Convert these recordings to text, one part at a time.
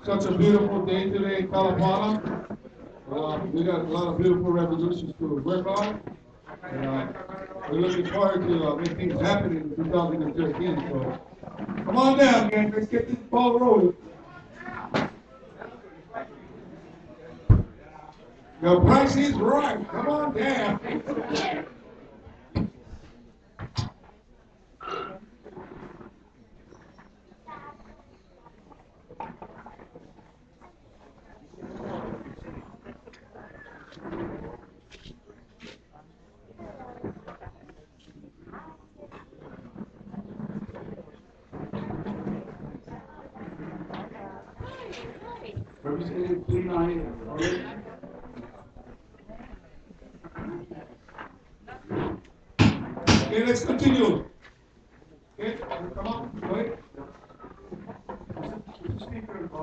Such a beautiful day today in Kalapana. We got a lot of beautiful resolutions to work on. And, we're looking forward to make things happen in 2013. So come on down, gang. Let's get this ball rolling. Your price is right. Come on down. Representative 39 already. Okay, let's continue. Okay, come on, go ahead. Mr. Speaker, I'd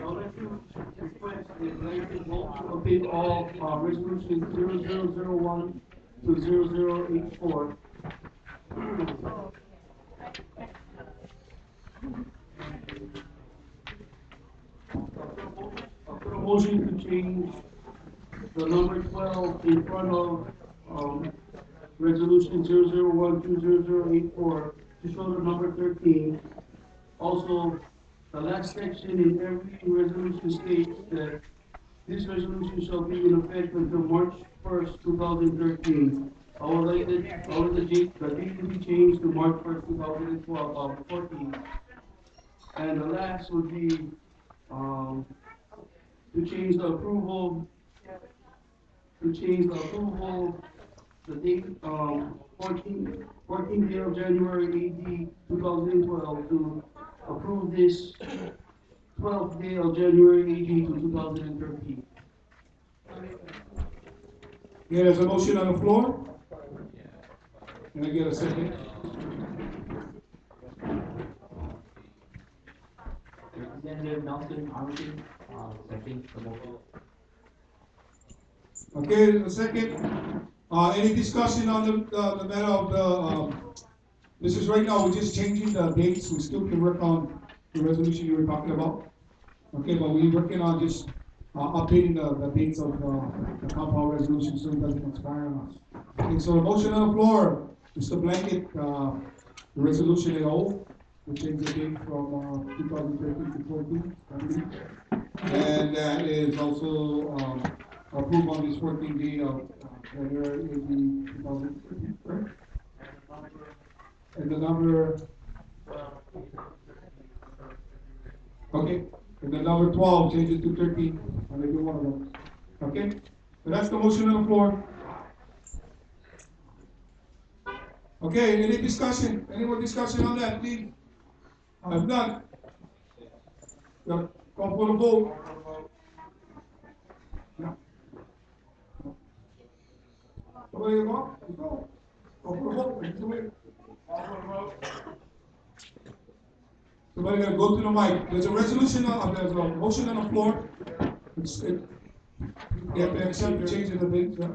like to request the legislative vote to update all resolutions 0001 to 0084. I'll put a motion to change the number 12 in front of resolution 0001 to 0084 to show the number 13. Also, the last section in every resolution states that this resolution shall be in effect until March 1st, 2013. I would like the date to be changed to March 1st, 2014. And the last would be to change the approval, the date 14th day of January AD 2012 to approve this 12th day of January AD to 2013. Yeah, there's a motion on the floor. Can I get a second? Representative Nelson Arlington, second the motion. Okay, there's a second. Any discussion on the matter of this is right now, we're just changing the dates. We still can work on the resolution you were talking about. Okay, but we're working on just updating the dates of the compound resolution so it doesn't expire on us. Okay, so the motion on the floor is to blanket the resolution in whole. We change the date from 2013 to 14, I believe. And that is also approved on this 14th day of January 2013, right? And the number, okay, and the number 12 changes to 13, and they do one of them. Okay, so that's the motion on the floor. Okay, any discussion? Any more discussion on that, please? If not, call for the vote. Yeah. So there you go. Let's go. Call for the vote. Let's do it. Somebody gotta go to the mic. There's a resolution there's a motion on the floor. You have to accept the change of the dates, yeah?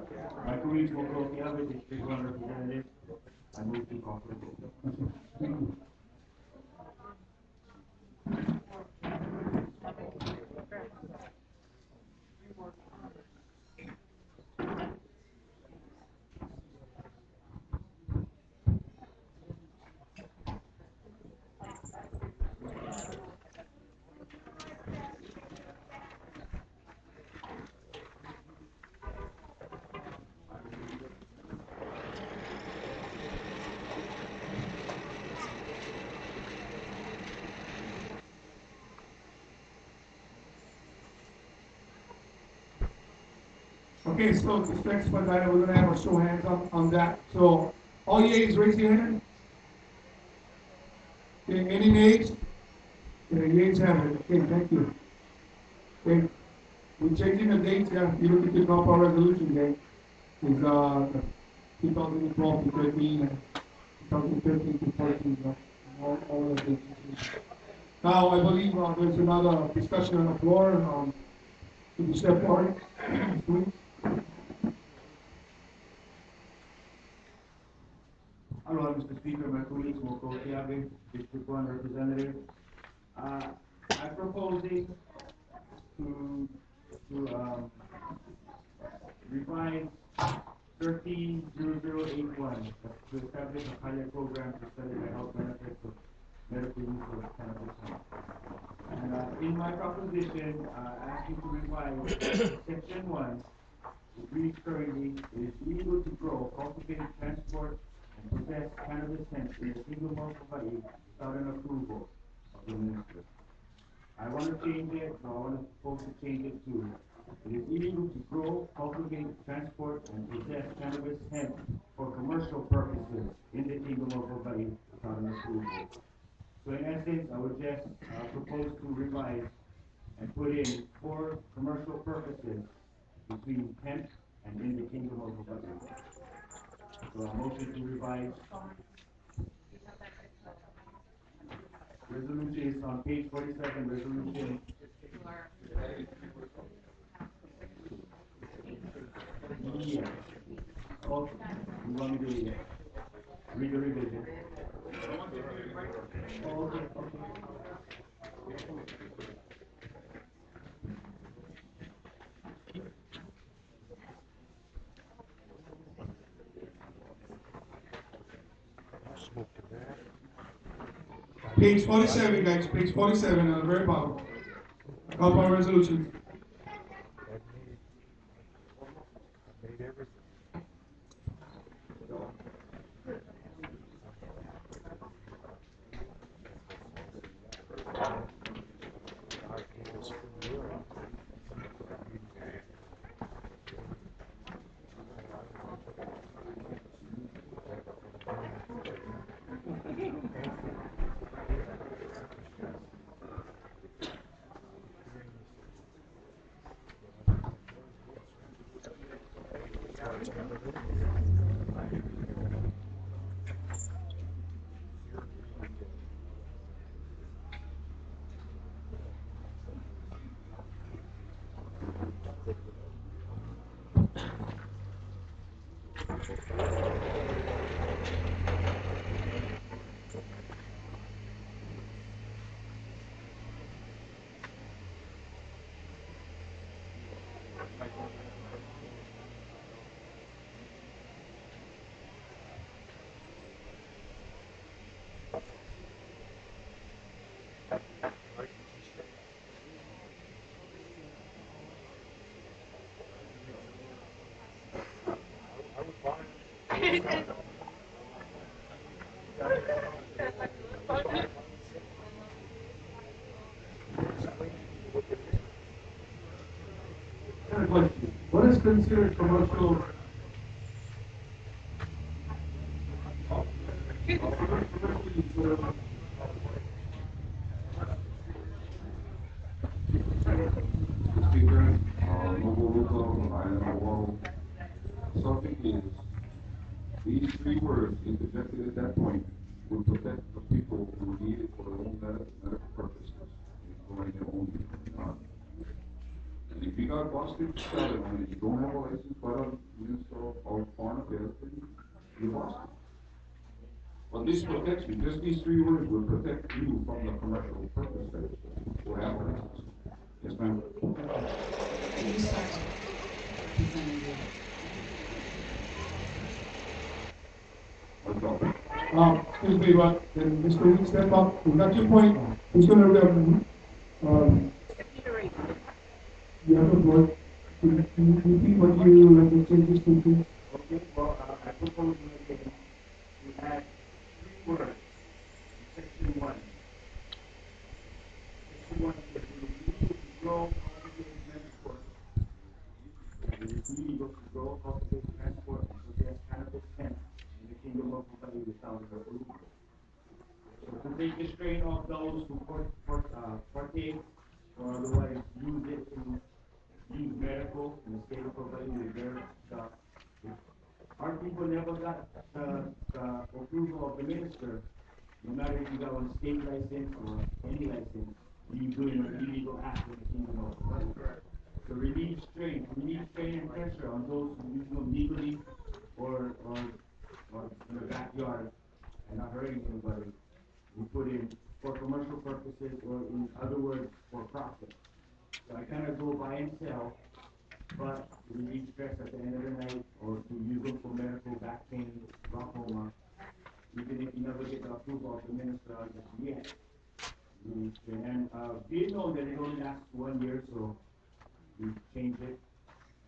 My colleague Moku, Keawe, District 1 Representative. I move to call for the vote. Okay. Thank you. Okay, so this next one item, we're going to have a show of hands on that. So, all yeas, raise your hand. Okay, any nays? Okay, yeas have it. Okay, thank you. Okay, we're changing the dates. Yeah, you look at the compound resolution date. Is 2012 to 13 and 2013 to 14. All of the dates. Now, I believe there's another discussion on the floor. Could you step forward, please? Hello, Mr. Speaker, my colleague Moku, Keawe, District 1 Representative. proposing to revise 130081 to establish a pilot program to study the health benefits of medical use of cannabis. And in my proposition, asking to revise section 1, it reads currently, it is illegal to grow, cultivate, transport, and possess cannabis hemp in the Kingdom of Hawaii without an approval of the minister. I want to change it, so I want to propose to change it to, it is illegal to grow, cultivate, transport, and possess cannabis hemp for commercial purposes in the Kingdom of Hawaii without an approval. So in essence, I would just propose to revise and put in for commercial purposes between hemp and in the Kingdom of Hawaii. So a motion to revise. Resolution is on page 47, resolution. Yeah. Oh, you want me to read the revision? Oh, okay, okay. Page 47, guys, page 47 on the very bottom. Kalapana resolution. What is considered commercial? Speaker, Moku, subject is, these three words interjected at that point will protect the people who need it for their own medical purposes, employing their own people. And if you got busted selling and you don't have a license by the Minister of Foreign Affairs, then you're busted. But this protects you, just these three words will protect you from the commercial purpose that will have a license. Yes, ma'am. Excuse me, but then Mr. Weeks, step up. We got your point. Who's going to you have a floor. Can you repeat what you like to change this to, please? Okay, well, I propose to add three words in section 1. Section 1 is illegal to grow, cultivate, transport. It is illegal to grow, cultivate, transport, and possess cannabis hemp in the Kingdom of Hawaii without an approval. So to take the strain off those who partake or otherwise use it to use medical in the state of Hawaii with their stuff. Our people never got the approval of the minister, no matter if you got a state license or any license, you doing an illegal act in the Kingdom of Hawaii. To relieve strain and pressure on those who use them legally or in the backyard and not hurting anybody. We put in for commercial purposes businesses, or in other words, for profit. So I kind of go buy and sell, but relieve stress at the end of the night, or to use them for medical back pain, glaucoma. Even if you never get the approval of the minister just yet. And we know that it only lasts 1 year, so we change it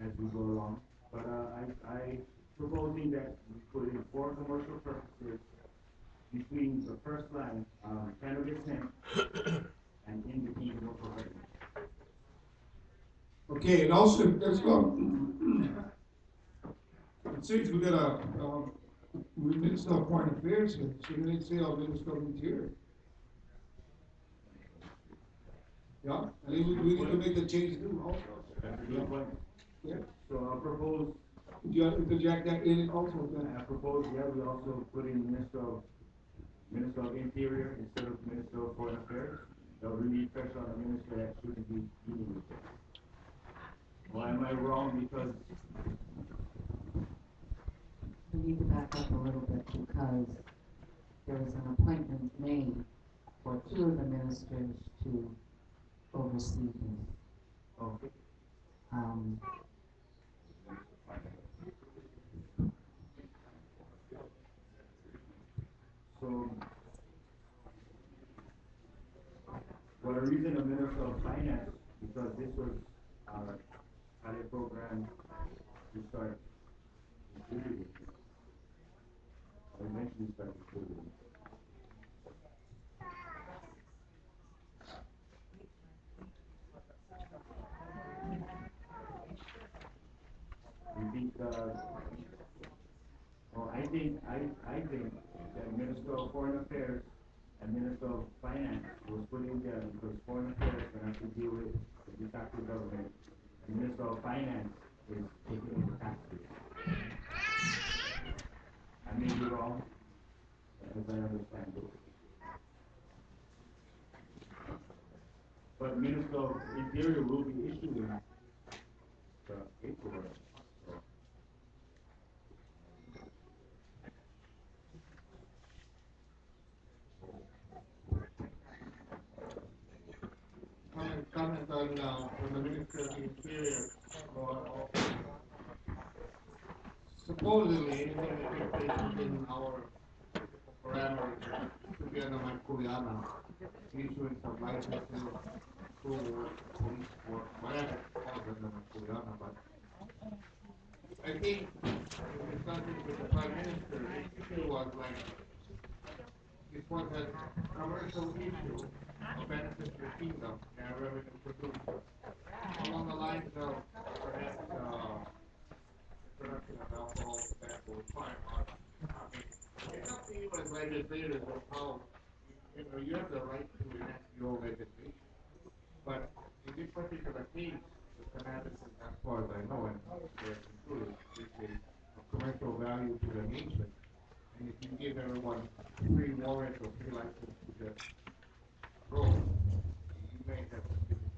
as we go along. But I proposing that we put in for commercial purposes between the first line, cannabis hemp, and in the kingdom of Hawaii. Okay, and also, let's go. It seems we got we Minister of Foreign Affairs here, so we didn't say our Minister of Interior. Yeah, and we need to make the change too also. That's a good point. Yeah. So I propose, Do you interject that in it also? I propose, yeah, we also put in Minister of Interior instead of Minister of Foreign Affairs. That will relieve pressure on the minister that shouldn't be dealing with this. Why am I wrong? Because We need to back up a little bit because there was an appointment made for two of the ministers to oversee this. okay. So, for the reason of Minister of Finance, because this was our pilot program to start distributing. Or eventually start distributing. We think, I think that Minister of Foreign Affairs and Minister of Finance was put in there because Foreign Affairs can have to deal with the de facto government, and Minister of Finance is taking in the taxes. I may be wrong, as I understand it. But Minister of Interior will be issuing the paperwork. Comment on the Minister of the Interior. Supposedly, anything that takes place within our parameters should be under my Kuleana, issuing some licenses, approval, police work, whatever falls under my Kuleana. But I think in discussions with the Prime Minister, the issue was like, this was a commercial issue of benefit to the kingdom and revenue producer. Along the lines of perhaps production of alcohol, tobacco, and firearms. I mean, it's up to you as legislators of how, you have the right to enact your own legislation. But in this particular case, the cannabis is, as far as I know, and they're included, is of commercial value to the nation. And if you give everyone free warrant or free license to just grow, you may have some difficulties.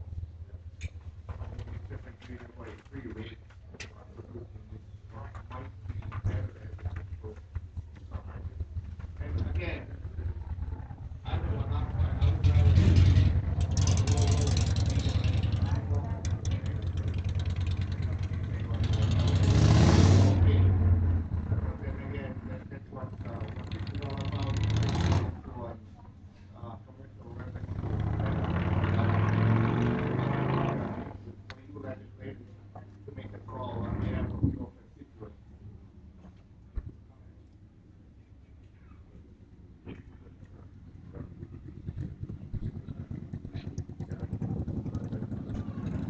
It's different treating everybody free range producing this might be better as a control. And again, I don't want to, I would but then again, that's what this is all about. Commercial revenue. For you legislators to make a call on behalf of your constituents.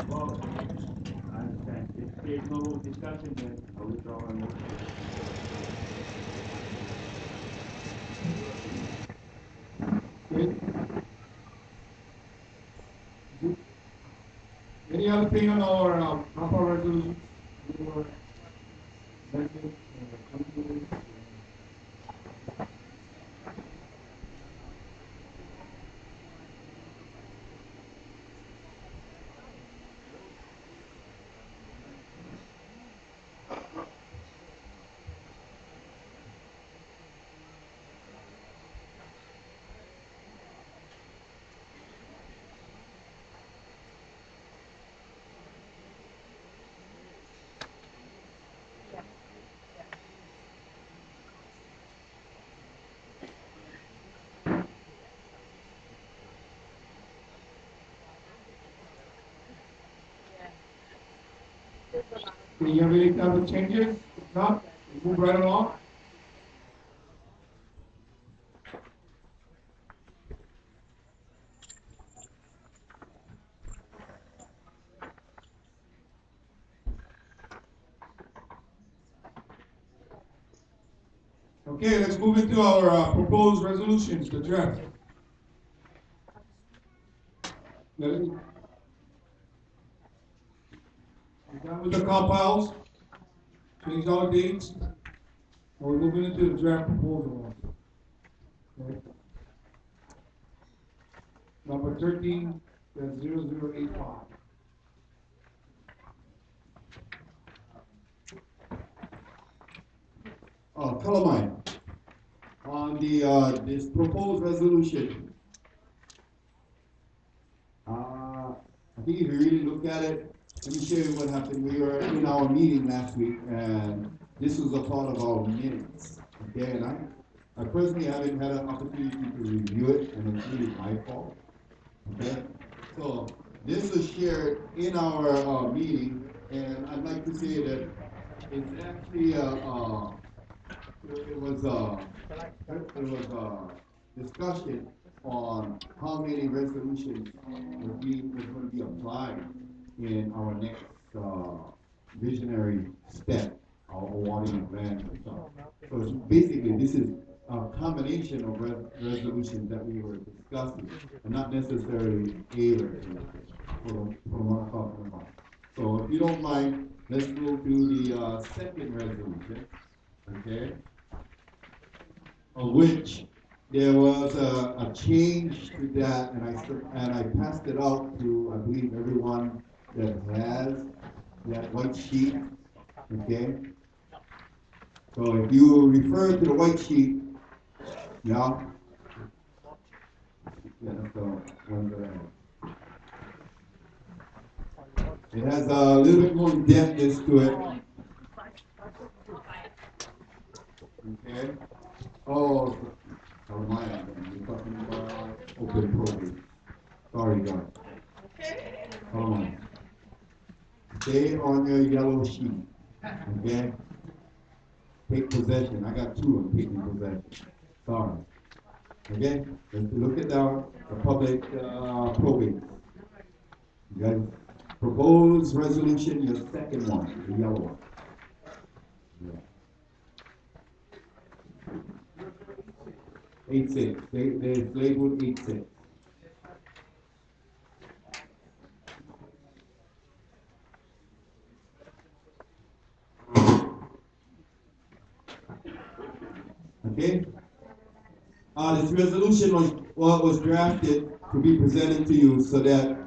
Well, I understand. If there's no discussion, then I'll withdraw my motion. Okay. Any other thing on our proper resolutions? Or amendments, changes? Do you have any kind of changes? If not, move right along. Okay, let's move into our proposed resolutions, the draft. We're done with the compiles, change our dates, and we're moving into the draft proposal. Okay. Number 13, that's 0085. Kalapana, on the this proposed resolution, I think if you really look at it, let me show you what happened. We were in our meeting last week, and this was a part of our minutes. Okay, and I personally haven't had an opportunity to review it, and it's really my fault. Okay, so this was shared in our meeting, and I'd like to say that it's actually it was a discussion on how many resolutions was going to be applied in our next visionary step, our awarding of land and stuff. So basically, this is a combination of resolutions that we were discussing, and not necessarily a resolution from what I'm talking about. So if you don't mind, let's go to the second resolution, okay? Of which there was a change to that, and I passed it out to, I believe, everyone that has that white sheet, okay? So if you refer to the white sheet, yeah, that's the one that I have. It has a little bit more depthness to it. Okay? Oh, oh my, you're talking about open probate. Sorry, guys. Hold on. Stay on your yellow sheet. Okay? Take possession. I got two of taking possession. Sorry. Okay? Let's look at the public probate. You guys, proposed resolution, your second one, the yellow one. Yeah. 8-6. They labeled 8-6. Okay? This resolution was drafted to be presented to you so that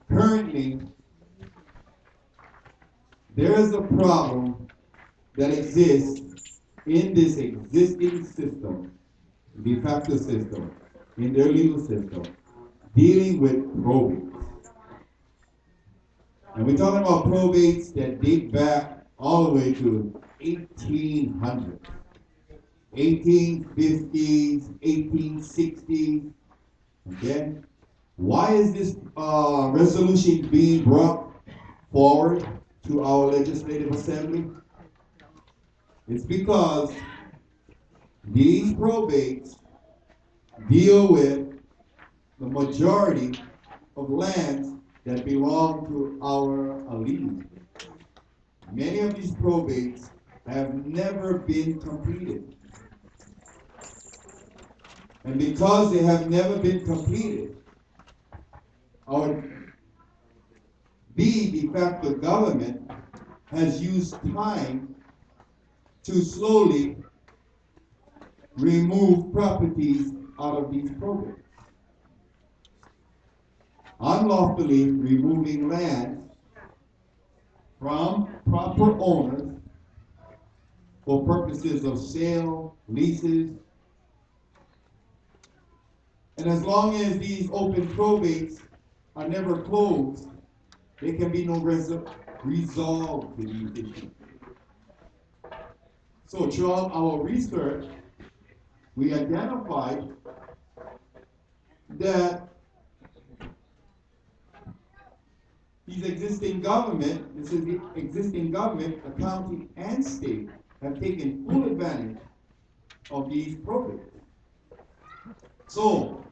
currently there is a problem that exists in this existing system, de facto system, in their legal system, dealing with probates. And we're talking about probates that date back all the way to 1800s, 1850s, 1860s. Okay? Why is this resolution being brought forward to our legislative assembly? It's because these probates deal with the majority of lands that belong to our allegiance. Many of these probates have never been completed. And because they have never been completed, our de facto government has used time to slowly remove properties out of these probates. Unlawfully removing land from proper owners for purposes of sale, leases. And as long as these open probates are never closed, there can be no resolve to these issues. So throughout our research, we identified that the these existing government, this is the existing government, the county and state, have taken full advantage of these programs. So,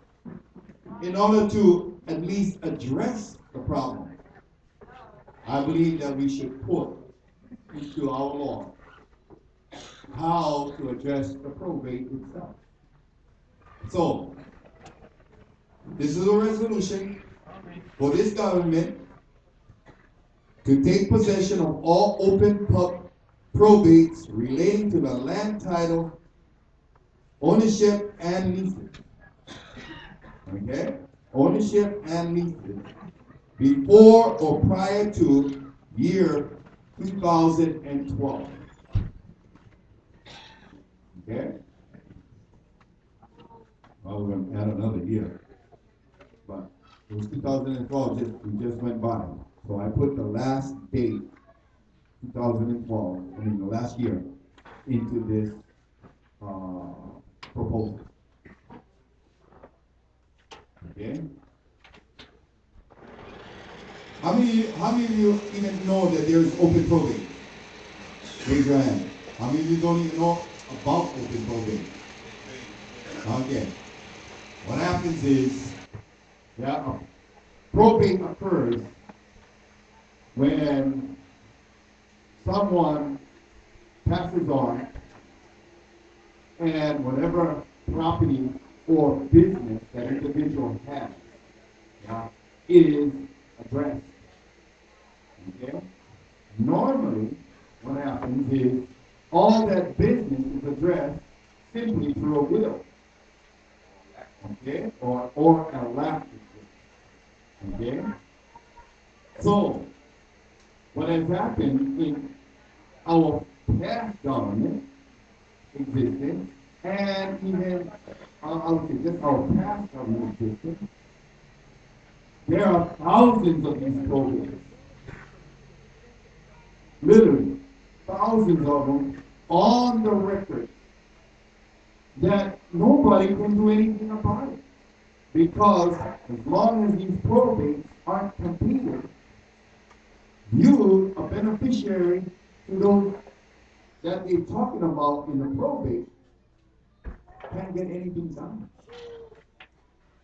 in order to at least address the problem, I believe that we should put into our law how to address the probate itself. So, this is a resolution for this government to take possession of all open probates relating to the land title, ownership and leases. Okay? Ownership and leases before or prior to year 2012. Okay? Well, we're going to add another year. But it was 2012, we just went by. So I put the last date, 2012, the last year, into this proposal. Okay? How many of you even know that there is open probate? Raise your hand. How many of you don't even know about open probate? Okay. What happens is that probate occurs when someone passes on and whatever property or business that individual has is addressed. Okay? Normally, what happens is all that business is addressed simply through a will. Okay? Or a lapse. Okay? So, what has happened in our past government existence, and even, I would say just our past government existence, there are thousands of these programs. Literally, thousands of them on the record that nobody can do anything about it. Because as long as these probates aren't completed, you, a beneficiary to those that they're talking about in the probate, can't get anything done.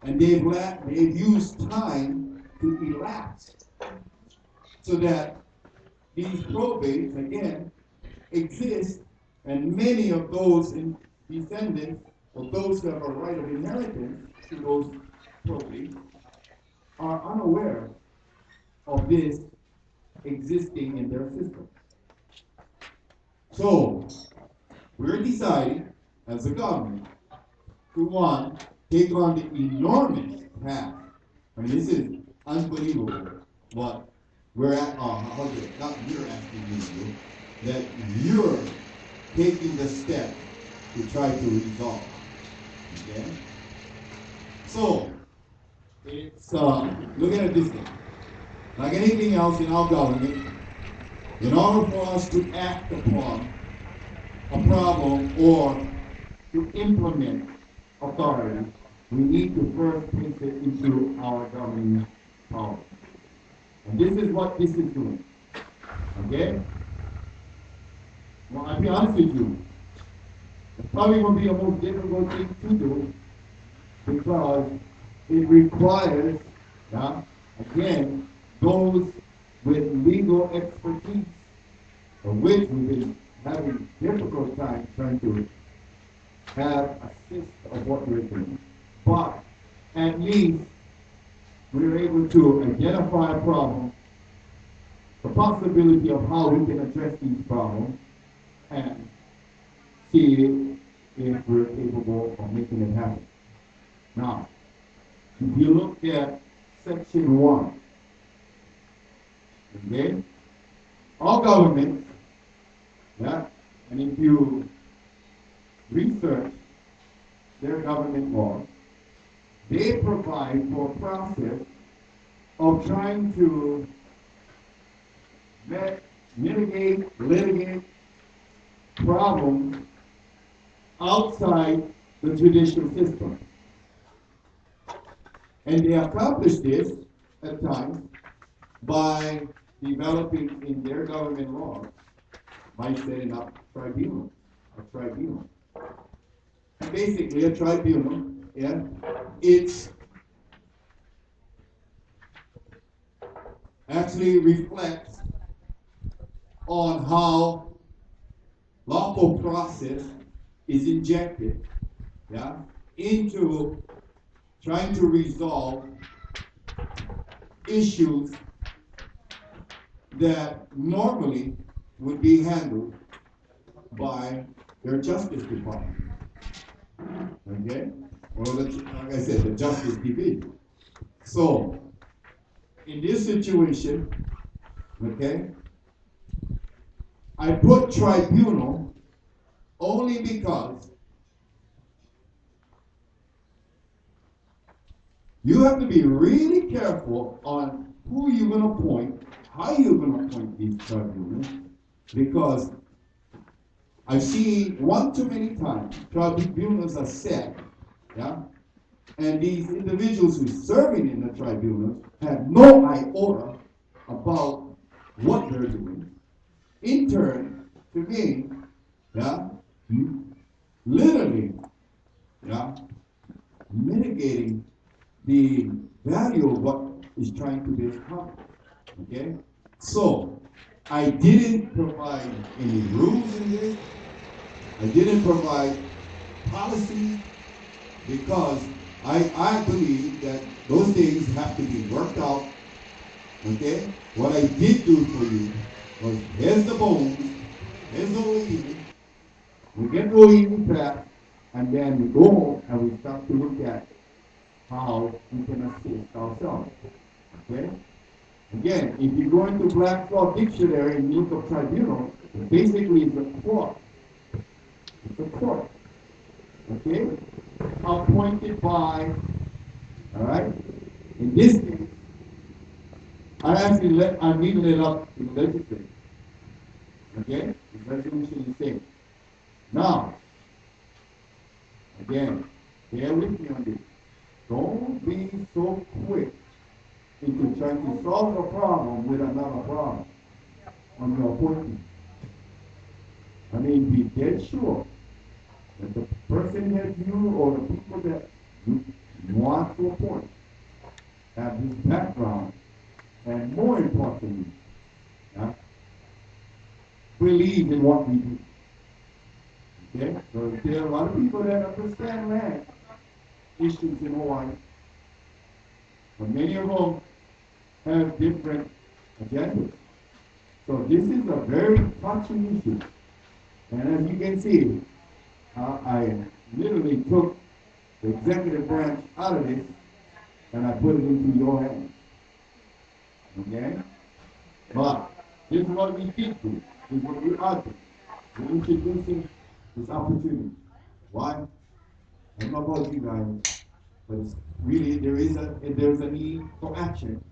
And they've used time to elapse so that these probates, again, exist, and many of those descendants, or those that have a right of inheritance to those probates, are unaware of this existing in their system. So, we're deciding, as a government, to one, take on the enormous task. I mean, this is unbelievable what we're at, not you're asking me to do, that you're taking the step to try to resolve. Okay? So, it's, look at it this way. Like anything else in our government, in order for us to act upon a problem or to implement authority, we need to first place it into our governing power. And this is what this is doing. Okay? Well, I'll be honest with you. It's probably going to be the most difficult thing to do because it requires, again, those with legal expertise, of which we've been having difficult time trying to have a sense of what we're doing. But at least we're able to identify a problem, the possibility of how we can address these problems, and see if we're capable of making it happen. Now, if you look at section 1, okay, all governments, and if you research their government laws, they provide for a process of trying to mitigate, litigate problems outside the judicial system. And they accomplish this at times by developing in their government law by setting up tribunals, a tribunal. And basically, a tribunal, yeah, it's actually reflects on how lawful process is injected, yeah, into trying to resolve issues that normally would be handled by their Justice Department. Okay? Or like I said, the Justice Division. So, in this situation, okay, I put tribunal only because you have to be really careful on who you're going to appoint, how you're going to appoint these tribunals, because I've seen one too many times tribunals are set, yeah, and these individuals who are serving in the tribunals have no iota about what they're doing. In turn, to me, yeah, literally, yeah, mitigating the value of what is trying to be accomplished. Okay? So, I didn't provide any rules in this. I didn't provide policies because I believe that those things have to be worked out. Okay? What I did do for you was here's the bones, here's the OEE, we get the OEE back, and then we go home and we start to look at how we can assist ourselves. Okay? Again, if you go into Black's Law Dictionary and look up tribunal, basically it's a court. It's a court. Okay? Appointed by, all right? In this case, I'm leaving it up to the legislature. Okay? The resolution is saying. Now, again, bear with me on this. Don't be so quick into trying to solve a problem with another problem on your appointment. I mean, be dead sure that the person that you or the people that you want to appoint have this background, and more importantly, believe in what we do. Okay? So there are a lot of people that understand land issues in Hawaii, but many of them have different agendas. So this is a very touchy issue. And as you can see, I literally took the executive branch out of this and I put it into your hands. Okay? But this is what we did do. This is what we are doing. We're introducing this opportunity. Why? I don't know about you guys, but it's really there's a need for action.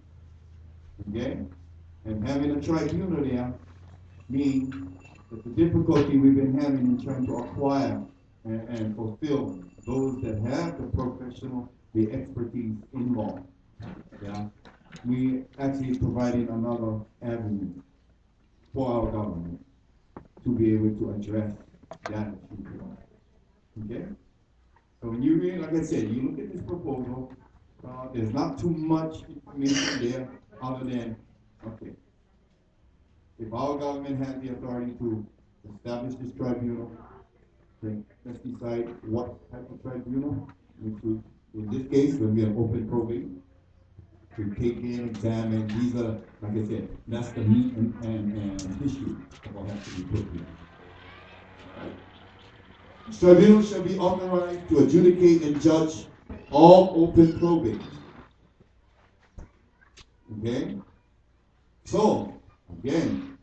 Okay? And having a tribunal there means that the difficulty we've been having in trying to acquire and fulfill those that have the professional, the expertise in law. Yeah? We actually providing another avenue for our government to be able to address that issue. Okay? So when you read, like I said, you look at this proposal, there's not too much information there other than, okay, if our government has the authority to establish this tribunal, then let's decide what type of tribunal, which would, in this case, will be an open probate, to take in, examine. These are, like I said, that's the meat and tissue of what has to be put here. This tribunal shall be authorized to adjudicate and judge all open probate. Okay? So, again,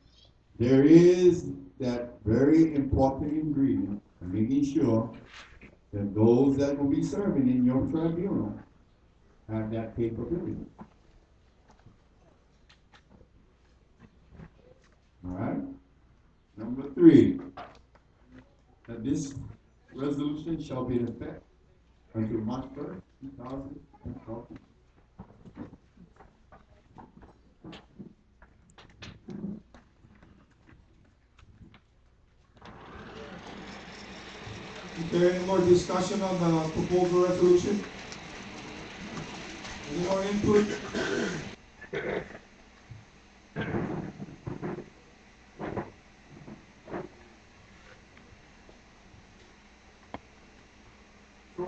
there is that very important ingredient of making sure that those that will be serving in your tribunal have that capability. All right? Number 3, that this resolution shall be in effect until March 1st, 2012. there any more discussion on the proposal resolution? Any more input? So,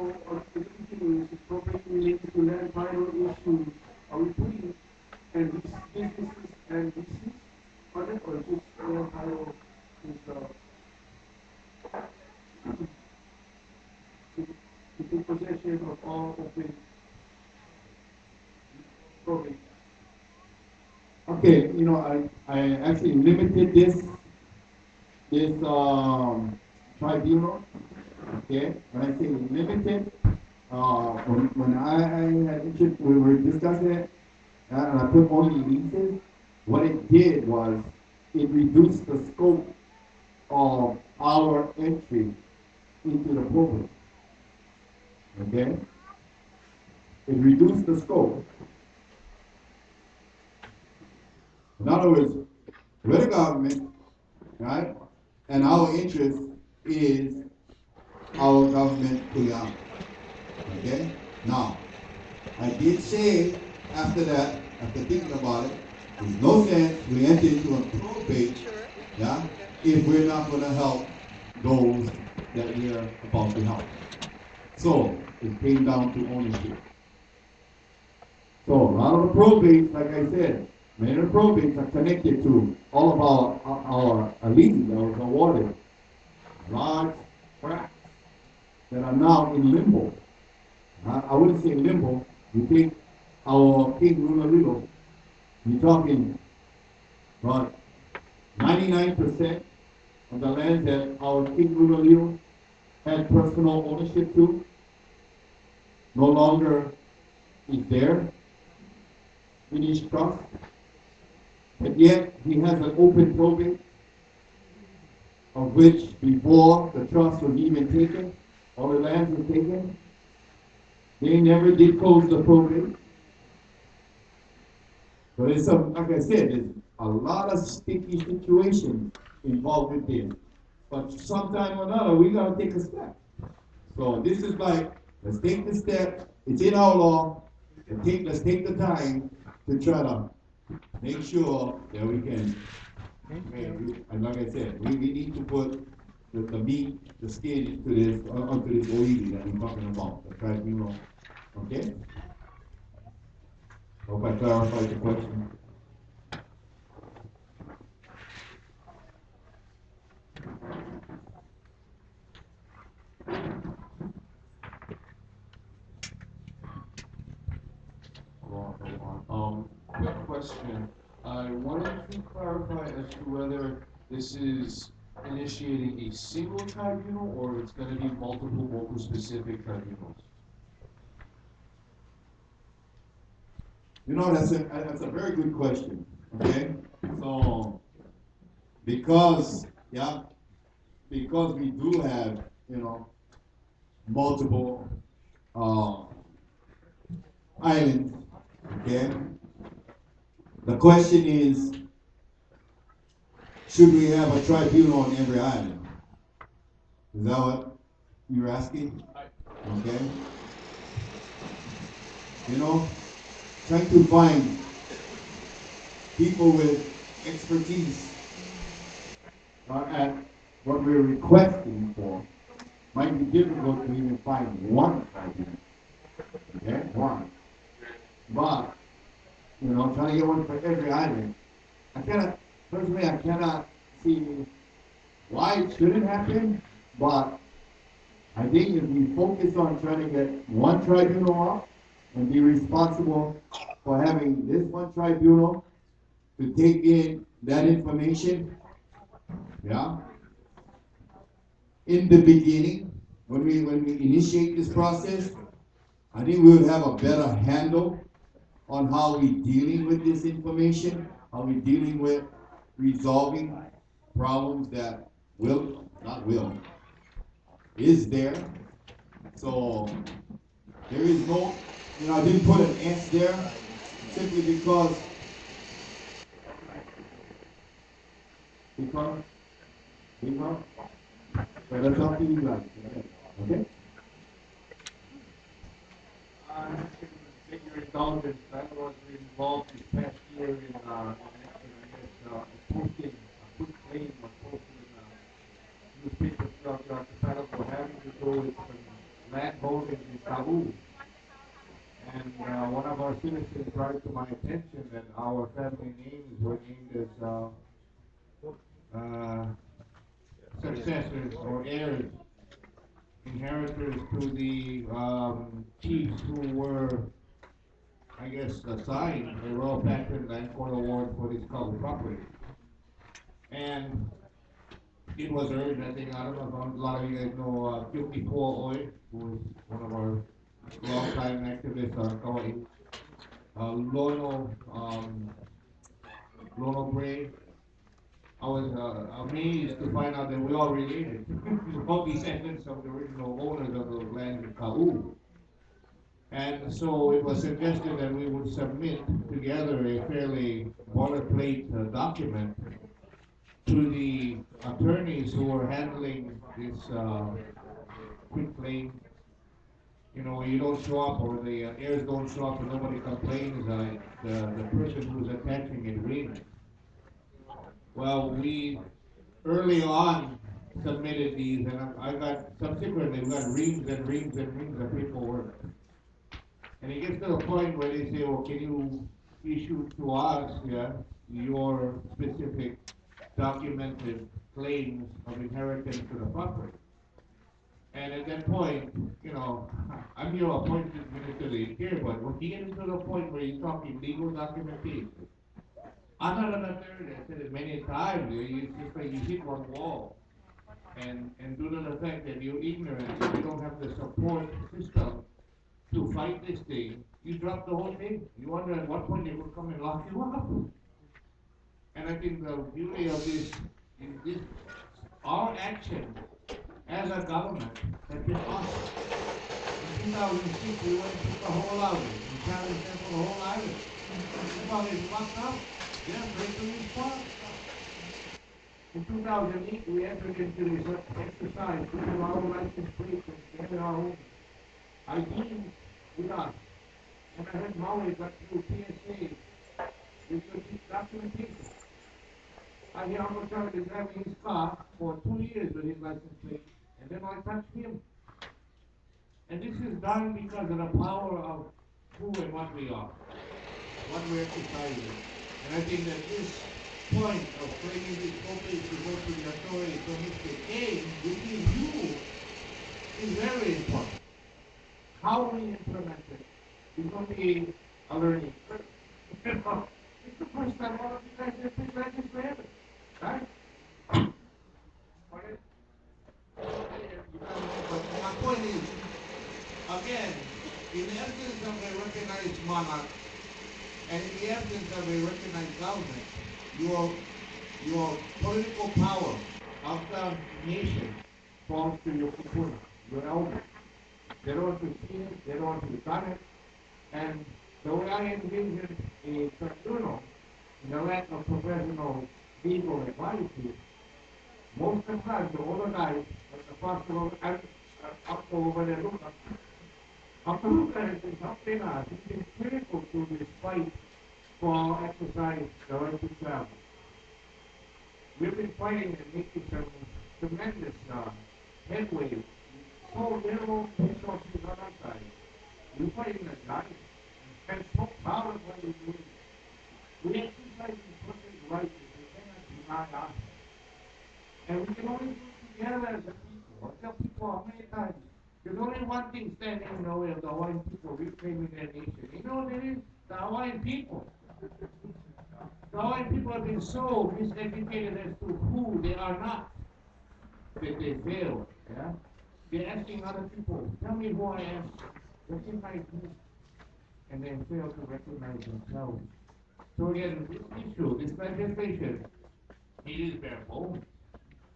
the issue is appropriately related to land title issue. Are we putting and businesses and leases on it, or just land title is to take possession of all open probate? Okay, I actually limited this tribunal, okay? When I say limited, when I had interest, we were discussing it, and I put only leases, what it did was, it reduced the scope of our entry into the program, okay? It reduced the scope. In other words, we're the government, right? And our interest is our government Kuya. Okay? Now, I did say after that, after thinking about it, there's no sense we enter into a probate, yeah, if we're not going to help those that we are about to help. So, it came down to ownership. So, a lot of the probates, like I said, many of the probates are connected to all of our leases that was awarded. Large tracts that are now in limbo. I wouldn't say limbo. You take our King Runalilo, you're talking about 99% of the land that our King Runalilo had personal ownership to no longer is there in his trust. But yet he has an open probate of which before the trust was even taken, all the lands were taken, they never did close the probate. But it's like I said, there's a lot of sticky situations involved with this. But sometime or another, we gotta take a step. So this is like, let's take the step. It's in our law. Let's take the time to try to make sure that we can. And like I said, we need to put the meat, the skin into this, onto this oil that we're talking about, the tribunal. Okay? Hope I clarified the question. Quick question. I wanted to clarify as to whether this is initiating a single tribunal or it's going to be multiple local specific tribunals. That's a very good question. Okay? So because we do have, multiple islands, okay? The question is, should we have a tribunal on every island? Is that what you're asking? Okay. Trying to find people with expertise at what we're requesting for might be difficult to even find one tribunal. Okay, one. But, trying to get one for every island, personally, I cannot see why it shouldn't happen, but I think if we focus on trying to get one tribunal up and be responsible for having this one tribunal to take in that information, yeah, in the beginning, when we initiate this process, I think we would have a better handle on how we're dealing with this information, how we're dealing with resolving problems that is there. So there is no, I didn't put an S there simply because so that's up to you guys. Okay? Take your indulgence. I was involved this past year in posting a quick claim of posting newspapers throughout the archipelago having to do with some land holdings in Keawe. And one of our citizens brought it to my attention that our family names were named as successors or heirs, inheritors to the chiefs who were, I guess, assigned a Royal Patron Land Court Award for this Keawe property. And it was urged, I think, I don't know if a lot of you guys know Keawe, who is one of our longtime activists on Keawe. Lono Bray. I was amazed to find out that we all related. We're all descendants of the original owners of the land in Keawe. And so it was suggested that we would submit together a fairly boilerplate document to the attorneys who were handling this quick claim. You know, you don't show up or the heirs don't show up and nobody complains, the person who's attaching it wins. Well, we early on submitted these, and I got subsequently we got reams and reams and reams of paperwork. And it gets to the point where they say, well, can you issue to us, yeah, your specific documented claims of inheritance to the property? And at that point, you know, I'm your appointed minister of the interior, but when you get into the point where you're talking legal documentation, I'm not an attorney. I said it many times. It's just like you hit one wall. And due to the fact that you're ignorant, you don't have the support system to fight this thing, you drop the whole thing. You wonder at what point they will come and lock you up. And I think the beauty of this is this, our action as a government has been awesome. In 2006, we went to the whole island. We challenged them for the whole island. Everybody is locked up. Yeah, break the response. In 2008, we entered into this exercise, putting our own license plates and getting our own IDs with us. And I had Maui got through PSA with the documentation. I hear Uncle Charlie is driving his car for 2 years with his license plate, and then I touched him. And this is done because of the power of who and what we are, what we're exercising. And I think that this point of claiming this office to go to the authorities from Mr. A, which is you, is very important. How we implement it is going to be a learning curve. It's the first time all of you guys have been legislative, right? But my point is, again, in the absence of a recognized monarch, and in the absence of a recognized government, your political power of the nation falls to your people, your elders. They don't want to see it, they don't want to be done it. And the way I envision a tribunal, in the lack of professional legal advice, most of the time the older guys, like the pastor up over there, look up. After looking at it, something else, it's been critical to this fight for exercise the right to travel. We've been fighting and making some tremendous headway. So little resources on our side. We're fighting a giant and so proud of what we're doing. We exercise this person's right that they cannot deny us. And we can only do it together as a people. I tell people how many times, there's only one thing standing in the way of the Hawaiian people reclaiming their nation. You know what it is? The Hawaiian people. The Hawaiian people have been so miseducated as to who they are not that they fail. Yeah? They're asking other people, tell me who I am, recognize me, and then fail to recognize themselves. So again, this issue, this legislation, it is bare bones.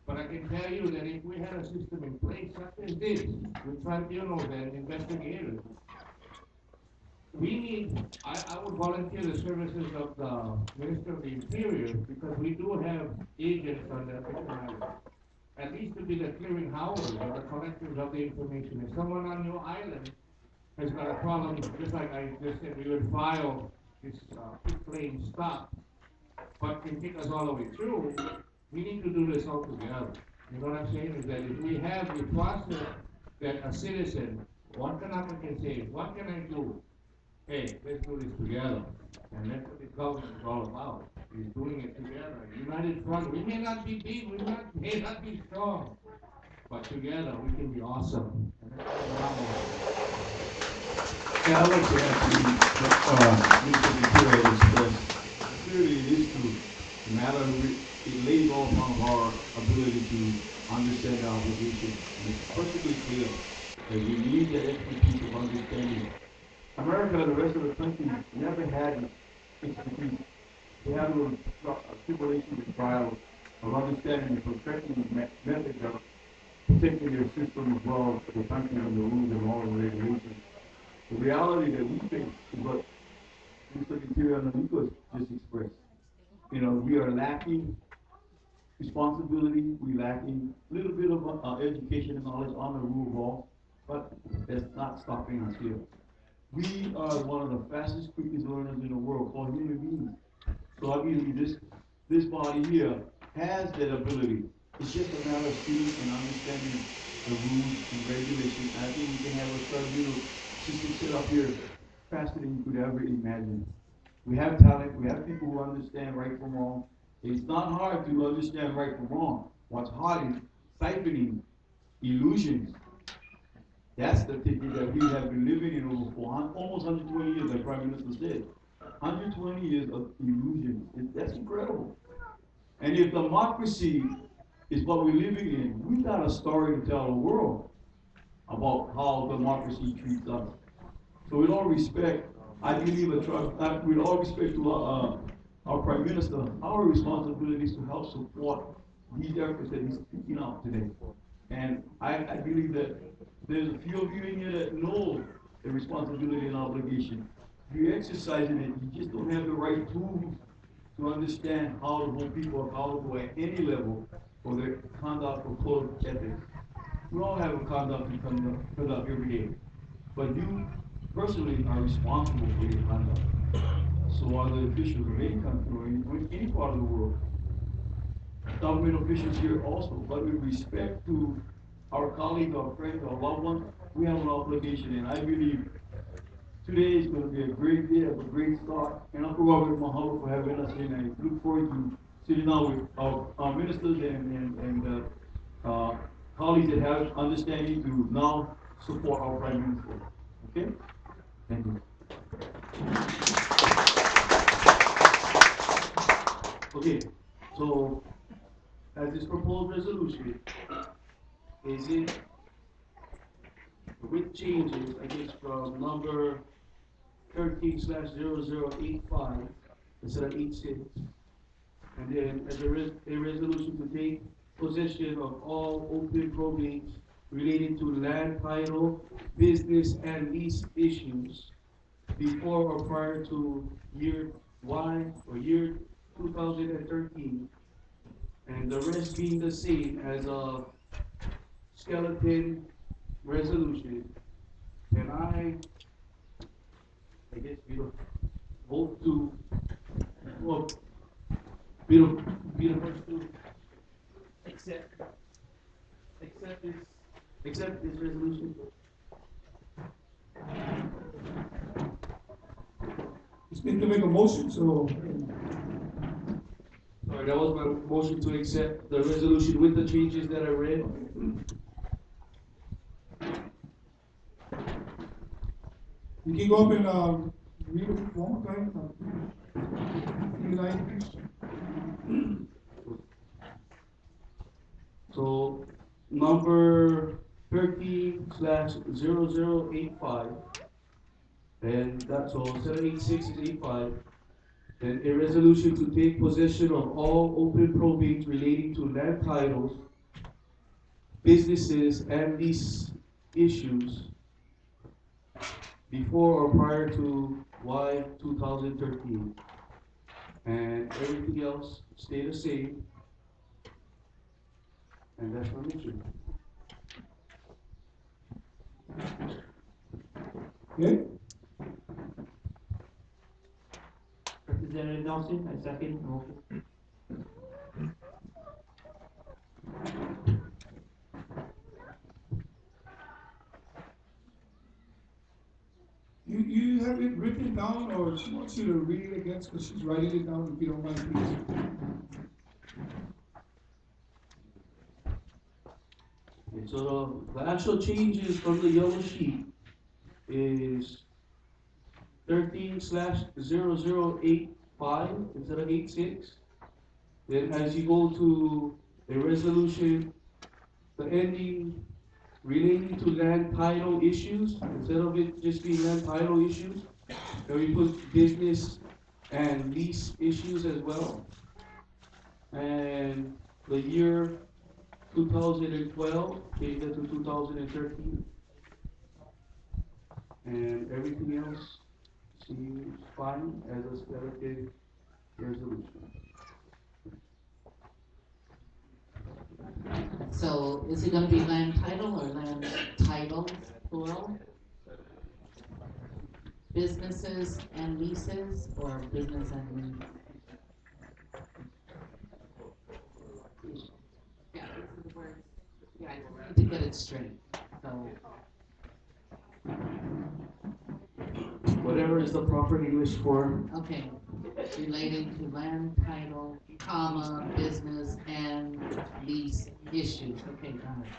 But I can tell you that if we had a system in place such as this, with tribunals and investigators, we need, I would volunteer the services of the Minister of the Interior because we do have agents on the American island. at least to be the clearing houses or the collectors of the information. If someone on your island has got a problem, just like I just said, we would file this claim stop, but can take us all the way through, we need to do this all together. You know what I'm saying? Is that if we have a process that a citizen, what can applicant say, what can I do? Hey, let's do this together. And that's what the government is all about. Is doing it together. United front. We may not be big, may not be strong, but together we can be awesome. And that's what And I'd like to add to Mr. Keawe expressed, clearly it is true. The matter, it lays all upon our ability to understand the obligation. And it's perfectly clear that we need the expertise of understanding. America and the rest of the country never had expertise. They have no stipulation with trials of understanding the perfecting methods of protecting their system as well as the country and the rules and laws and regulations. The reality that we face is what Mr. Keawe just expressed. You know, we are lacking responsibility, we're lacking a little bit of education and knowledge on the rule of law, but that's not stopping us here. We are one of the fastest, quickest learners in the world, all human beings. So I believe this body here has that ability. It's just a matter of students and understanding the rules and regulations. I think we can have a tribunal system set up here faster than you could ever imagine. We have talent, we have people who understand right from wrong. It's not hard to understand right from wrong. What's hard is siphoning illusions. That's the thinking that we have been living in over almost 120 years, like Prime Minister said. 120 years of illusions. That's incredible. And if democracy is what we're living in, we got a story to tell the world about how democracy treats us. So with all respect, I believe with all respect to our Prime Minister, our responsibility is to help support these efforts that he's speaking out today. And I believe that there's a few of you in here that know the responsibility and obligation. You're exercising it, you just don't have the right tools to understand how to hold people accountable at any level for their conduct or code of ethics. We all have a conduct we conduct every day. But you personally are responsible for your conduct. So are the officials of any country or any part of the world. Government officials here also. But with respect to our colleagues, our friends, our loved ones, we have an obligation. And I believe today is going to be a great day, a great start. And Uncle Robert, mahalo for having us here. And I look forward to sitting down with our ministers and colleagues that have understanding to now support our Prime Minister. Okay? Thank you. Okay, so as this proposed resolution, is it with changes, I guess, from number 13/0085 instead of 86, and then as a resolution to take possession of all open probates related to land title, business, and lease issues before or prior to year Y or year 2013, and the rest being the same as a skeleton resolution. And I guess we don't vote to, well, be the first to accept this resolution. It's been to make a motion, so Sorry, that was my motion to accept the resolution with the changes that I read. you can go up and read it one more time. So number 13/0085, and that's all 786 is 85. And a resolution to take possession of all open probates relating to land titles, businesses, and lease issues before or prior to Y 2013. And everything else stay the same. And that's my mission. Okay? Representative Nelson, I second the motion. You have it written down, or she wants you to read it again, because she's writing it down, if you don't mind, please. Okay, so the actual changes from the yellow sheet is 13/0085 instead of 86. Then as you go to a resolution, the ending relating to land title issues, instead of it just being land title issues, then we put business and lease issues as well. And the year 2012 changed it to 2013. And everything else seems fine as a skeleton resolution. So is it gonna be land title or land titles, plural? Businesses and leases, or business and lease? Yeah, these are the words, yeah, I need to get it straight, so. Whatever is the proper English for. Okay, relating to land title, comma, business and lease issues, okay, got it.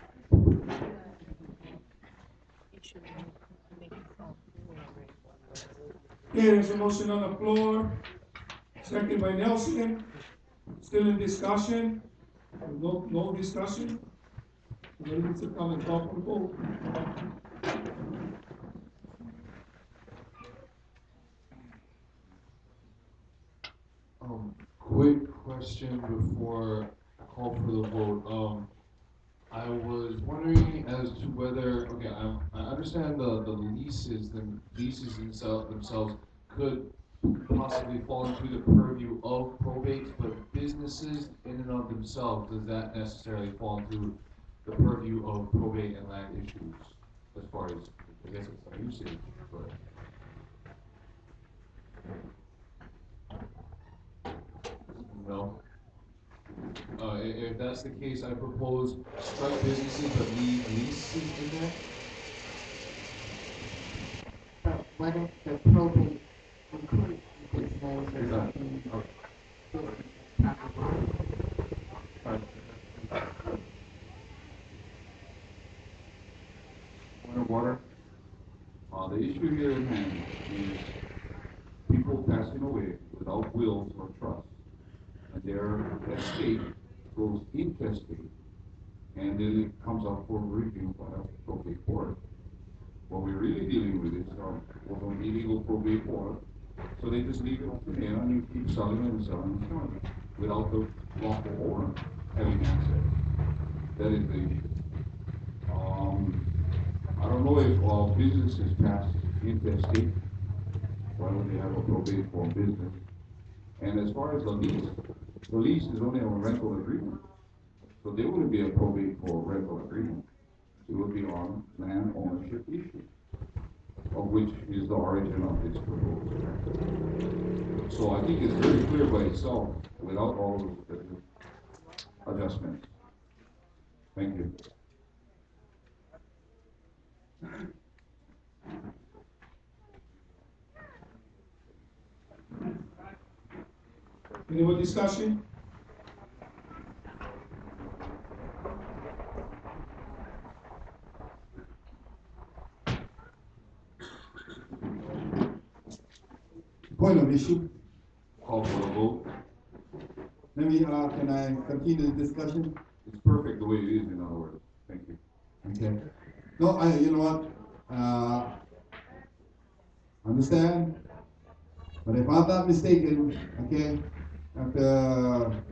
Okay, there's a motion on the floor, second by Nelson, still in discussion, no discussion. Somebody needs to come and call for the vote. Quick question before I call for the vote. I was wondering as to whether, okay, I understand the leases, themselves could possibly fall into the purview of probate, but businesses in and of themselves, does that necessarily fall into the purview of probate and land issues? As far as, I guess it's usage, but. No. If that's the case, I propose strike businesses but leave leases in there. But what if the probate includes business or something? Point of order. The issue here at hand is people passing away without wills or trusts, and their estate goes intestate, and then it comes up for review by a probate court. What we're really dealing with is what's an illegal probate court, so they just leave it up to them and you keep selling and selling and selling without the lawful owner having access. That is the issue. I don't know if businesses pass intestate. Why would they have a probate for business? And as far as the lease is only a rental agreement. So there wouldn't be a probate for a rental agreement. It would be on land ownership issue, of which is the origin of this proposal. So I think it's very clear by itself without all the adjustments. Thank you. Any more discussion? Point of issue. Call for a vote. Let me, can I continue the discussion? It's perfect the way it is, in other words. Thank you. Okay. No, you know what? Understand? But if I'm not mistaken, okay, after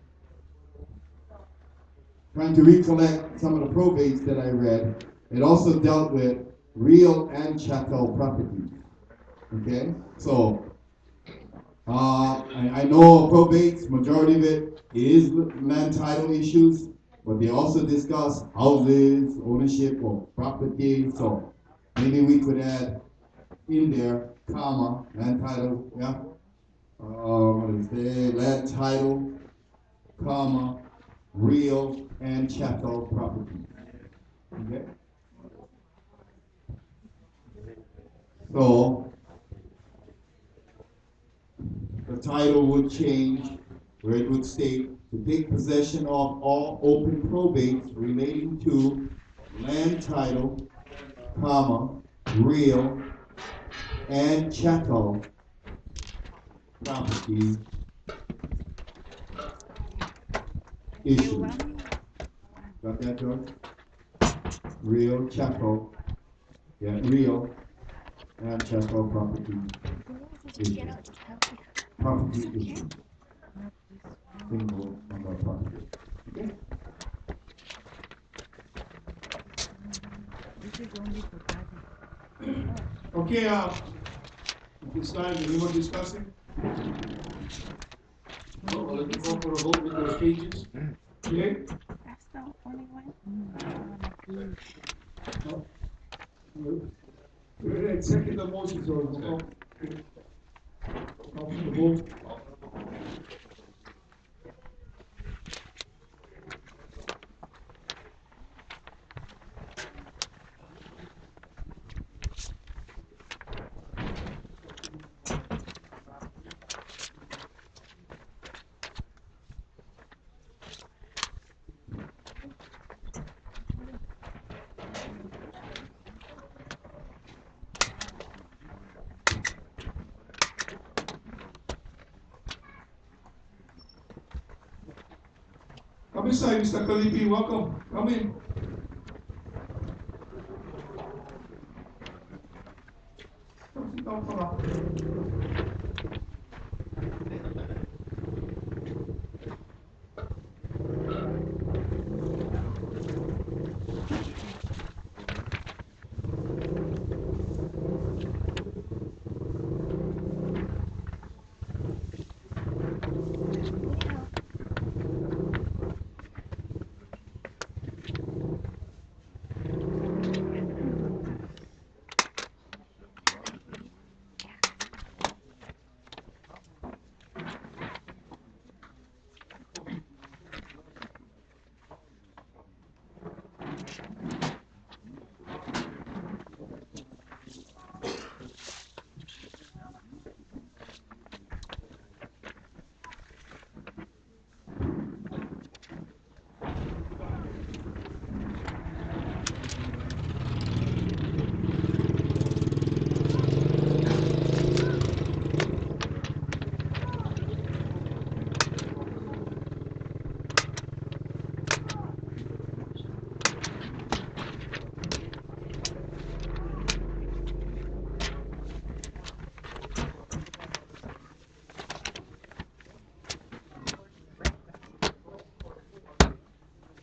trying to recollect some of the probates that I read, it also dealt with real and chattel properties. Okay? So, I know probates, majority of it is land title issues, but they also discuss houses, ownership of property, so maybe we could add in there, comma, land title, yeah? What is it? Land title, comma, real and chattel property. Okay? So, the title would change where it would state to take possession of all open probates relating to land title, comma, real and chattel property issues. Got that, George? Real chattel, yeah, real and chattel property issues. Property issues. Single number property. Okay? Okay, at this time, anyone discussing? No, I'll let you call for a vote with those changes. Okay? That's the only one. No? Go ahead, second the motion, so we'll call. Call for the vote. Come inside, Mr. Kalipi, welcome. Come in. Come sit down for now.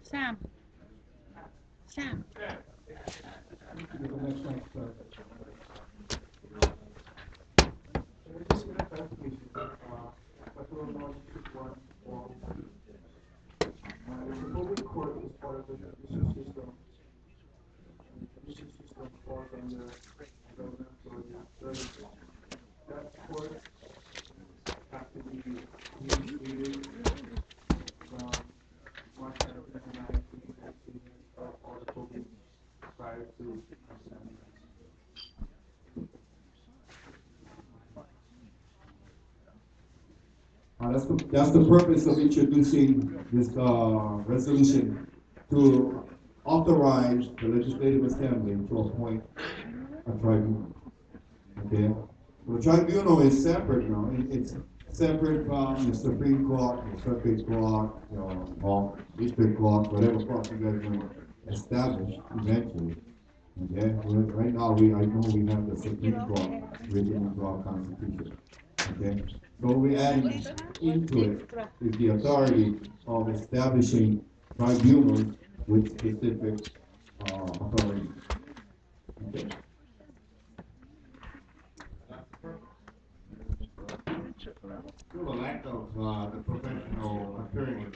Sam. Sam. To the next one, sir. Just a clarification, Patrol North District 1 or the public court is part of the judicial system. And the judicial system falls under government authority services. That court has to be reinstated from March 1999 to the reinstatement of all the public prior to 1999. That's the purpose of introducing this resolution to authorize the Legislative Assembly to appoint a tribunal. Okay? The tribunal is separate now. It's separate from the Supreme Court, the Circuit Court, or District Court, whatever court you guys want to establish eventually. Okay? Right now, I know we have the Supreme Court written into our Constitution. Okay? So we're adding into it is the authority of establishing tribunals with specific authority. Okay. Through the lack of the professional attorney,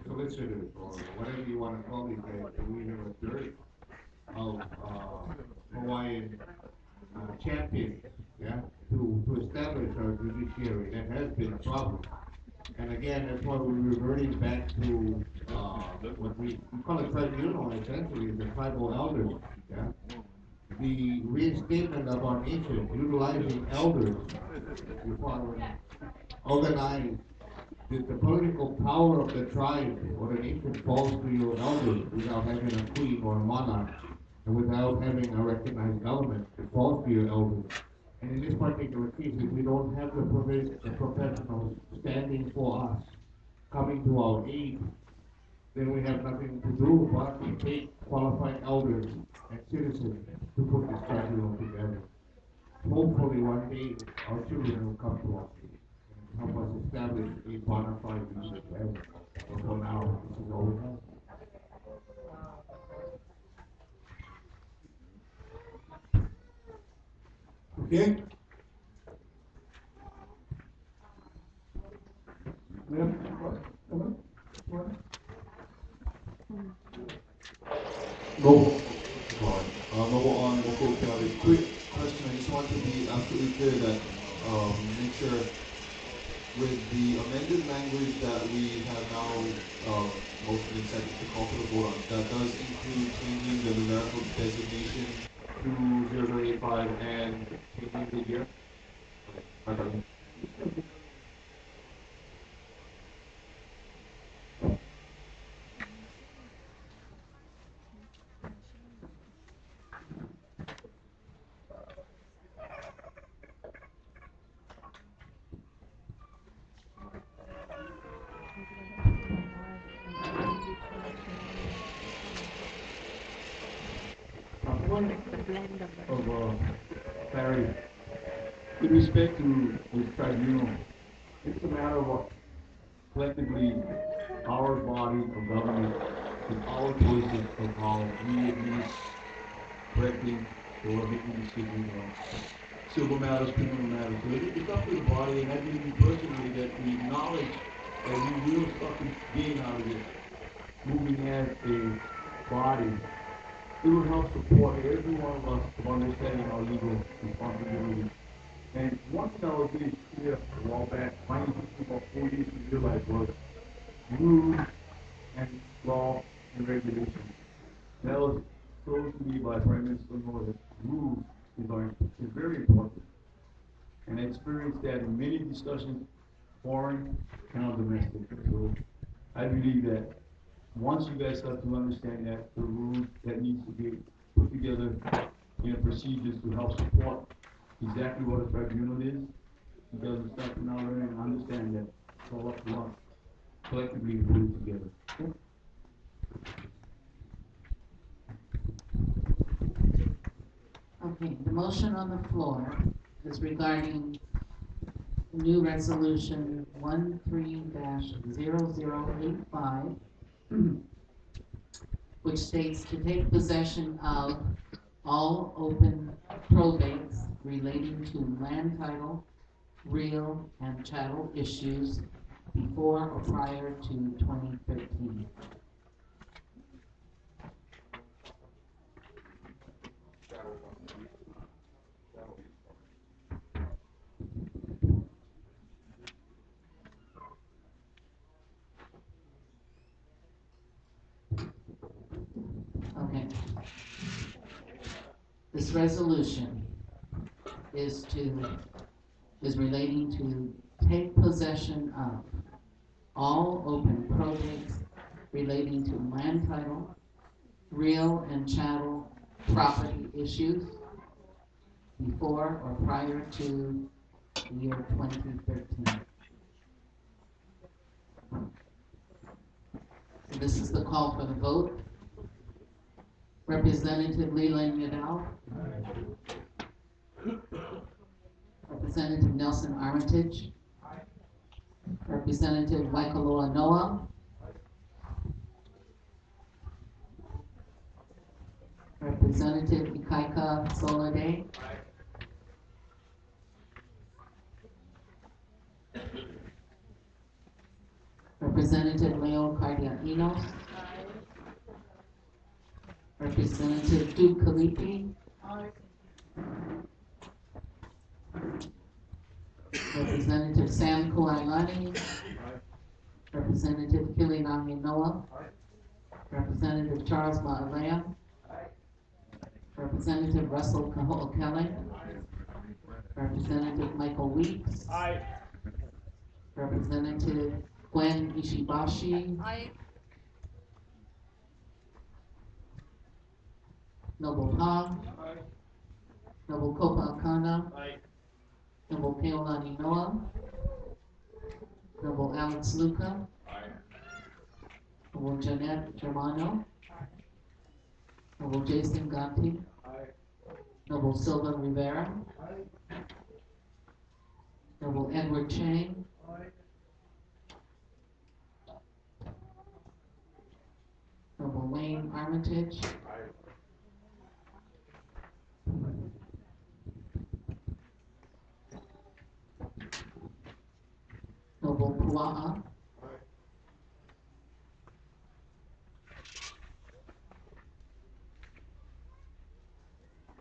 so solicitors, or whatever you wanna call these guys, that we have a dearth of, Hawaiian, champions, yeah, to establish our judiciary. That has been a problem. And again, that's why we're reverting back to, what we call a tribunal, essentially, the tribal elders, yeah? The reinstatement of our nation, utilizing elders, you follow, organize, the political power of the tribe or the nation falls to your elders without having a queen or a monarch, and without having a recognized government. It falls to your elders. And in this particular case, if we don't have the professionals standing for us, coming to our aid, then we have nothing to do but to take qualified elders and citizens to put this tribunal together. Hopefully one day our children will come to us and help us establish a bona fide judiciary. But for now, this is all we have. Okay? Ma'am, come on. Lawful, Lawful on Moku, Keawe. Quick question, I just want to be absolutely clear that, make sure with the amended language that we have now, motion and second to call for the vote on, that does include changing the numerical designation to 0085 and changing the year? Okay. Point The blend of of clarity. With respect to this tribunal, it's a matter of collectively our body of government and our choices of how we administer, correcting, or making decisions on civil matters, criminal matters. So it's up to the body, and I believe personally that the knowledge that we will start to gain out of this, moving as a body, it will help support every one of us of understanding our legal responsibilities. And one thing I was really clear a while back, my teaching about 4 years to realize was rules and law and regulation. That was told to me by Prime Minister Moore that rules is very important. And I experienced that in many discussions, foreign and on domestic. So I believe that once you guys start to understand that the rules that needs to be put together in procedures to help support exactly what a tribunal is, you guys will start to now learn and understand that it's all up to us collectively to put it together. Okay? Okay, the motion on the floor is regarding new resolution 13-0085, which states to take possession of all open probates relating to land title, real and chattel issues before or prior to 2013. Okay. This resolution is relating to take possession of all open probates relating to land title, real and chattel property issues before or prior to the year 2013. So this is the call for the vote. Representative Leland Yadal. Representative Nelson Armitage. Representative Waikoloa Noah. Representative Ikaika Solade. Representative Leo Cardianos. Representative Duke Kalipi. Representative Sam Kuailani. Representative Kilinami Noah. Representative Charles Ma'alam. Representative Russell Kaho'okele. Representative Michael Weeks. Representative Gwen Ishibashi. Noble Ha. Noble Kopa Akana. Noble Keolani Noah. Noble Alex Luca. Noble Jeanette Germano. Noble Jason Gonti. Noble Silva Rivera. Noble Edward Chang. Noble Wayne Armitage. Noble Pua'a.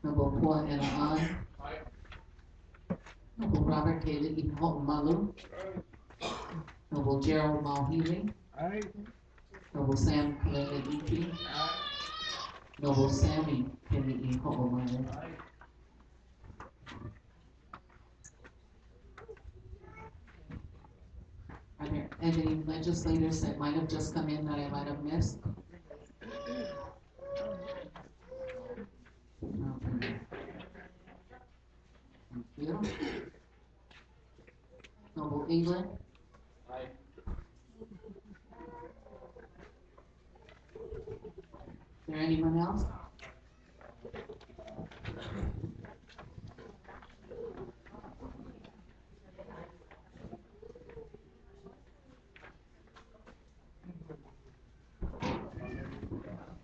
Noble Pua Ena'an. Noble Robert K. Malu. Noble Gerald Malhealy. Noble Sam Kaleni'iki. Noble Sammy Keni'i Ho'omane. Are there any legislators that might have just come in that I might have missed? Okay. Thank you. Noble England. Is there anyone else?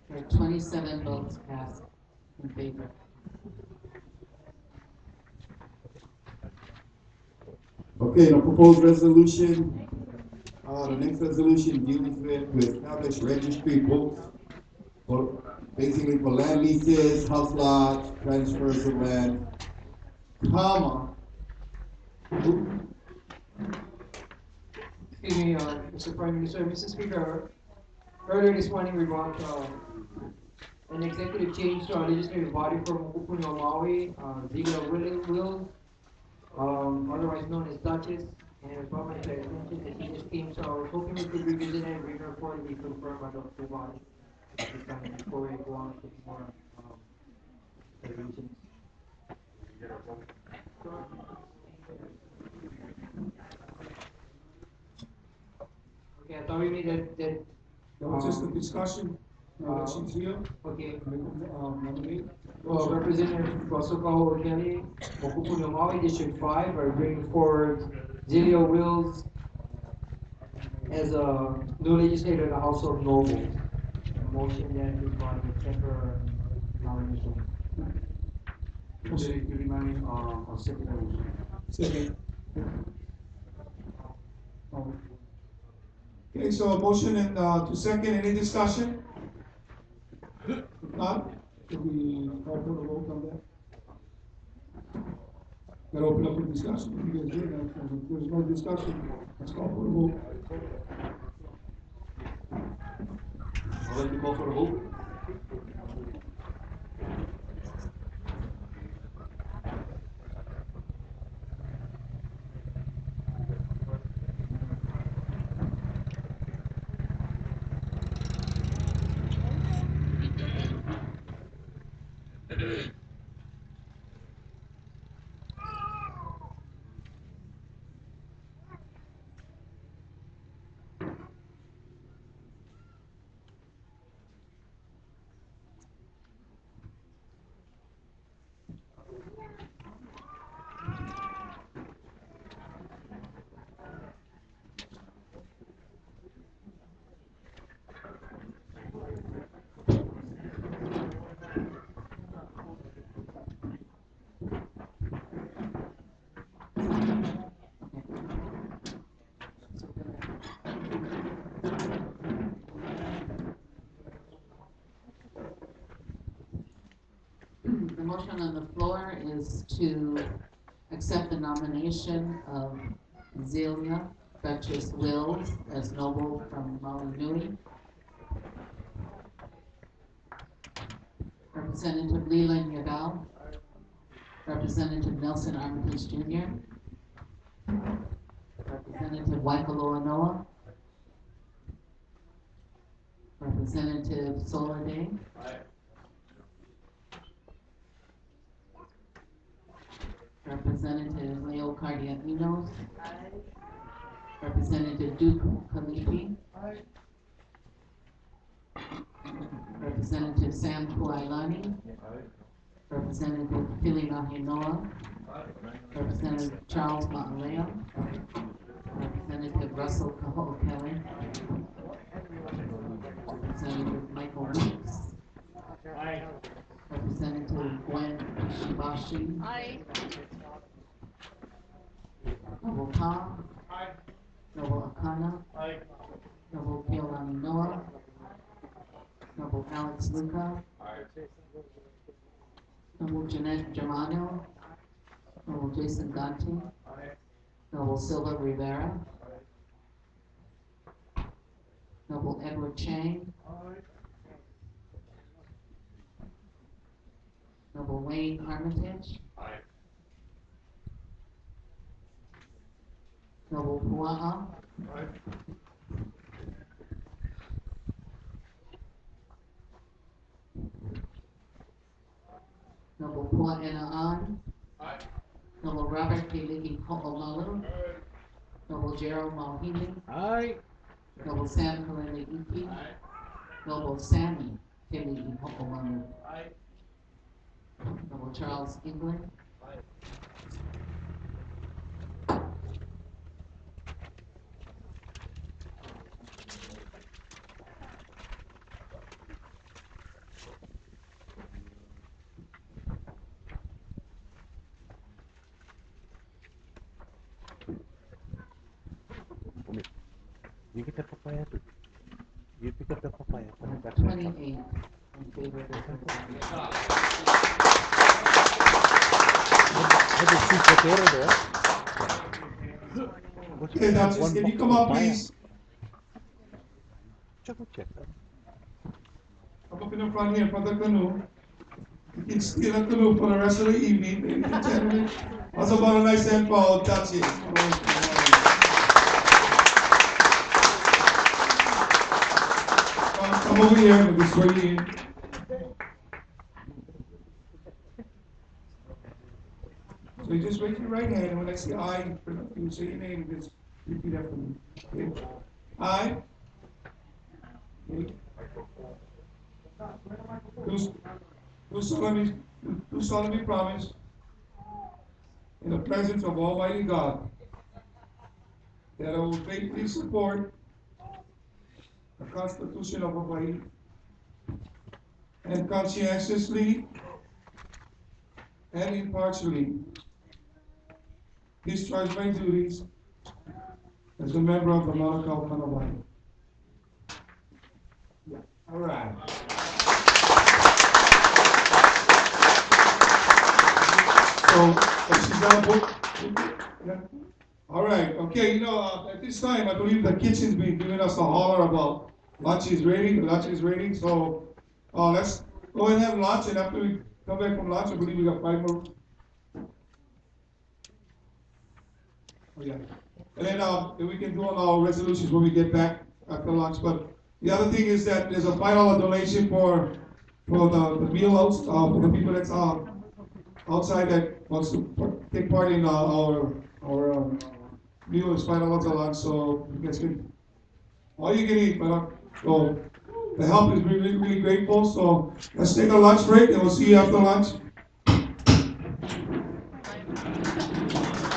There are 27 votes cast in favor. Okay, the proposed resolution, the next resolution deals with to establish registry books for, basically for land leases, house lots, transfers of land, comma. Excuse me, Mr. Prime Minister, Mr. Speaker, earlier this morning we brought an executive change to our legislative body from Moku, Maui, Ziegler Will, otherwise known as Duchess, and it was brought to my attention that she just came, so I was hoping we could revisit it and bring her forward to be confirmed by the full body at this time before we go on to more resolutions. Okay, I thought we made that That was just a discussion, that she's here, okay. nominate. Well, Representative Russell Kelly, Mokupu Maui District 5 are bringing forward Zilio Wills as a new legislator in the House of Nobles. A motion that is going to temper nomination. Second. Okay, so a motion and, to second, any discussion? If not, should we call for the vote on that? Gotta open up for discussion, if you guys did that, so if there's no discussion, let's call for the vote. I'd like to call for the vote. motion on the floor is to accept the nomination of Zelia Duchess Wills as noble from Maui Nui. Representative Leland Yadal. Representative Nelson Armitage Jr. Representative Waikoloa Noah. Representative Solade. Representative Leo Cardianos. Representative Duke Kalifi. Representative Sam Kuailani. Representative Philina Hinoa. Representative Charles Ma'aleo. Representative Russell Kaho'o Kelly. Representative Michael Weeks. Representative Gwen Shibashi. Noble Pa. Noble Akana. Noble Keolani Noah. Noble Alex Luca. Noble Jeanette Germano. Noble Jason Dante. Noble Silva Rivera. Noble Edward Chang. Noble Wayne Armitage. Noble Pua'a. Noble Pua'ena'an. Noble Robert Keliki Ho'omalu. Noble Gerald Mauhili. Noble Sam Kalele Iki. Noble Sammy Keliki Ho'omalu. Noble Charles England. You get the papaya too. You pick up the papaya. 28 in favor of this resolution. There's a sweet potato there. Okay, Duchess, can you come up, please? Check. Come up in the front here, in front of the canoe. You can steal a canoe for the rest of the evening, ladies and gentlemen. That's about a nice hand for Duchess. Come over here, we'll be swaying in. So you just raise your right hand, and when I say I, you say your name, and just repeat after me. Okay? I. Okay. Do solemnly promise in the presence of Almighty God that I will faithfully support the Constitution of Hawaii and conscientiously and impartially discharge my duties as a member of the Kalapana Hawaii. Yeah. All right. So, she's got a book. Yeah. All right. Okay. At this time, I believe the kitchen's been giving us a holler about lunch is ready. Lunch is ready. So, let's go ahead and have lunch. And after we come back from lunch, I believe we got 5 more. Oh yeah. And then we can do on our resolutions when we get back after lunch. But the other thing is that there's a $5 donation for the meal house for the people that's outside that wants to take part in our meal is $5 a lunch. So you guys can all you can eat, but so the help is really, really grateful. So let's take a lunch break and we'll see you after lunch.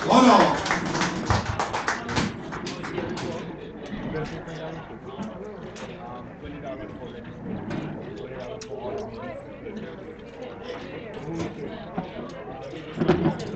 1 hour. $20 for